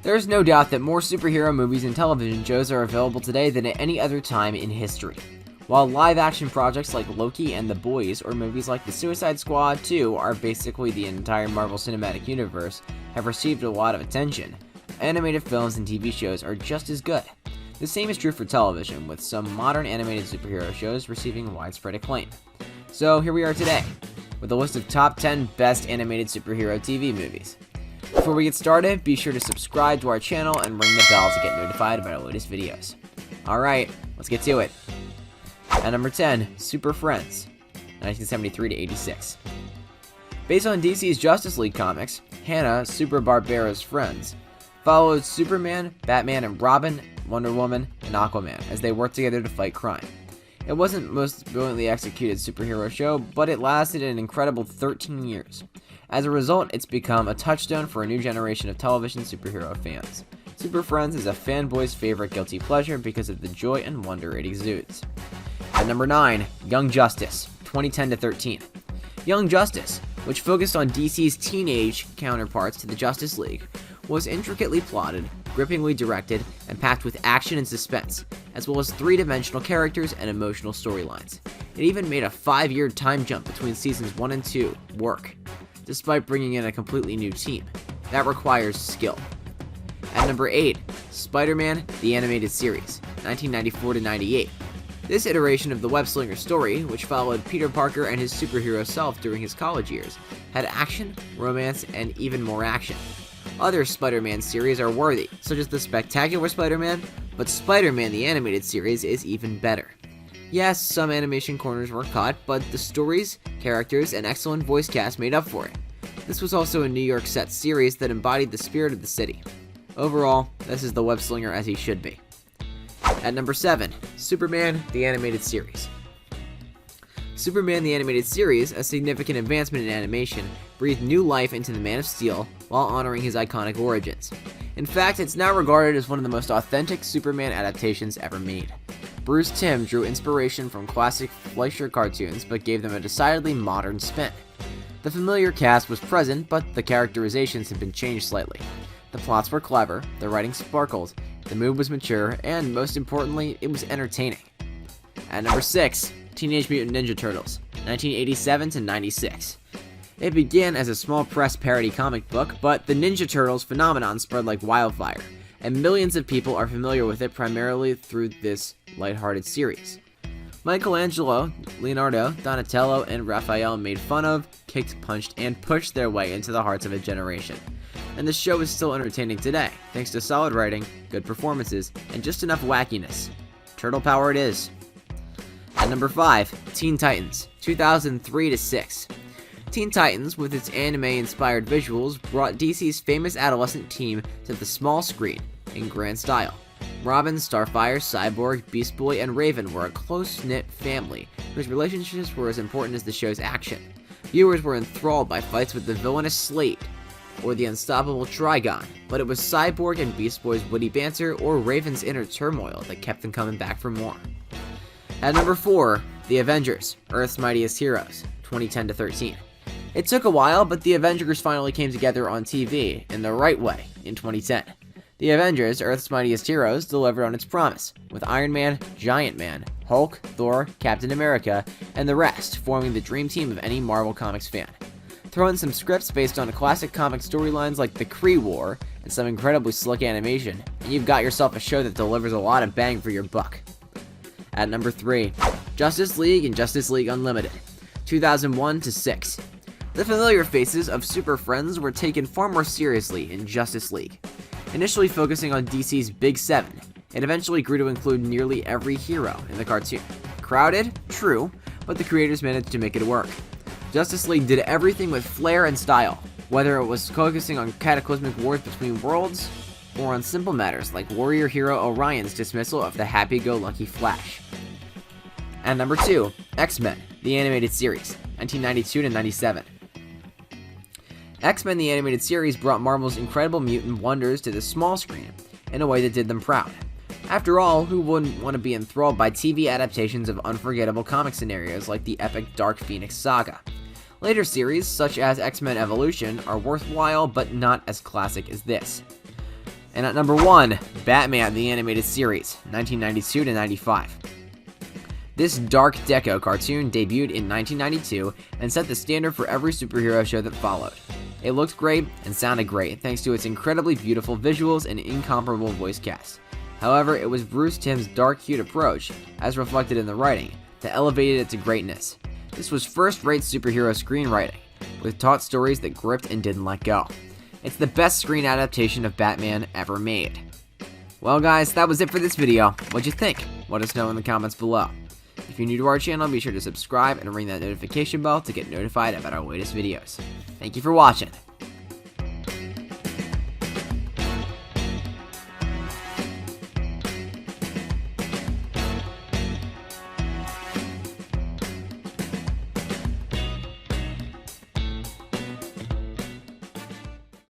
There's no doubt that more superhero movies and television shows are available today than at any other time in history. While live-action projects like Loki and The Boys, or movies like The Suicide Squad 2 are basically the entire Marvel Cinematic Universe, have received a lot of attention, animated films and TV shows are just as good. The same is true for television, with some modern animated superhero shows receiving widespread acclaim. So here we are today, with a list of top 10 best animated superhero TV movies. Before we get started, be sure to subscribe to our channel and ring the bell to get notified about our latest videos. Alright, let's get to it. At number 10, Super Friends, 1973 to 86. Based on DC's Justice League comics, Hanna-Barbera's Friends followed Superman, Batman and Robin, Wonder Woman, and Aquaman as they worked together to fight crime. It wasn't the most brilliantly executed superhero show, but it lasted an incredible 13 years. As a result, it's become a touchstone for a new generation of television superhero fans. Super Friends is a fanboy's favorite guilty pleasure because of the joy and wonder it exudes. At number 9, Young Justice, 2010 to 13. Young Justice, which focused on DC's teenage counterparts to the Justice League, was intricately plotted, grippingly directed, and packed with action and suspense, as well as three-dimensional characters and emotional storylines. It even made a 5-year time jump between seasons 1 and 2 work, despite bringing in a completely new team. That requires skill. At number 8, Spider-Man: The Animated Series, 1994 to 98. This iteration of the web-slinger story, which followed Peter Parker and his superhero self during his college years, had action, romance, and even more action. Other Spider-Man series are worthy, such as The Spectacular Spider-Man, but Spider-Man: The Animated Series is even better. Yes, some animation corners were cut, but the stories, characters, and excellent voice cast made up for it. This was also a New York set series that embodied the spirit of the city. Overall, this is the web-slinger as he should be. At number 7, Superman: The Animated Series. Superman: The Animated Series, a significant advancement in animation, breathed new life into the Man of Steel while honoring his iconic origins. In fact, it's now regarded as one of the most authentic Superman adaptations ever made. Bruce Timm drew inspiration from classic Fleischer cartoons but gave them a decidedly modern spin. The familiar cast was present, but the characterizations had been changed slightly. The plots were clever, the writing sparkled, the mood was mature, and most importantly, it was entertaining. At number 6, Teenage Mutant Ninja Turtles, 1987 to 96. It began as a small press parody comic book, but the Ninja Turtles phenomenon spread like wildfire, and millions of people are familiar with it primarily through this lighthearted series. Michelangelo, Leonardo, Donatello, and Raphael made fun of, kicked, punched, and pushed their way into the hearts of a generation. And the show is still entertaining today, thanks to solid writing, good performances, and just enough wackiness. Turtle power it is. At number 5, Teen Titans, 2003 to 6. Teen Titans, with its anime-inspired visuals, brought DC's famous adolescent team to the small screen in grand style. Robin, Starfire, Cyborg, Beast Boy, and Raven were a close-knit family whose relationships were as important as the show's action. Viewers were enthralled by fights with the villainous Slade or the unstoppable Trigon, but it was Cyborg and Beast Boy's witty banter or Raven's inner turmoil that kept them coming back for more. At number 4, The Avengers: Earth's Mightiest Heroes, 2010 to 13. It took a while, but the Avengers finally came together on TV in the right way in 2010. The Avengers: Earth's Mightiest Heroes delivered on its promise, with Iron Man, Giant Man, Hulk, Thor, Captain America, and the rest forming the dream team of any Marvel Comics fan. Throw in some scripts based on classic comic storylines like the Kree War and some incredibly slick animation, and you've got yourself a show that delivers a lot of bang for your buck. At number 3, Justice League and Justice League Unlimited, 2001 to 6. The familiar faces of Super Friends were taken far more seriously in Justice League. Initially focusing on DC's Big Seven, it eventually grew to include nearly every hero in the cartoon. Crowded? True, but the creators managed to make it work. Justice League did everything with flair and style, whether it was focusing on cataclysmic wars between worlds, or on simple matters like warrior hero Orion's dismissal of the happy-go-lucky Flash. At number 2, X-Men: The Animated Series, 1992 to 97. X-Men: The Animated Series brought Marvel's incredible mutant wonders to the small screen in a way that did them proud. After all, who wouldn't want to be enthralled by TV adaptations of unforgettable comic scenarios like the epic Dark Phoenix saga? Later series, such as X-Men Evolution, are worthwhile but not as classic as this. And at number 1, Batman the Animated Series, 1992 to 95. This dark deco cartoon debuted in 1992 and set the standard for every superhero show that followed. It looked great and sounded great thanks to its incredibly beautiful visuals and incomparable voice cast. However, it was Bruce Timm's dark-hued approach, as reflected in the writing, that elevated it to greatness. This was first-rate superhero screenwriting, with taut stories that gripped and didn't let go. It's the best screen adaptation of Batman ever made. Well guys, that was it for this video. What'd you think? Let us know in the comments below. If you're new to our channel, be sure to subscribe and ring that notification bell to get notified about our latest videos. Thank you for watching.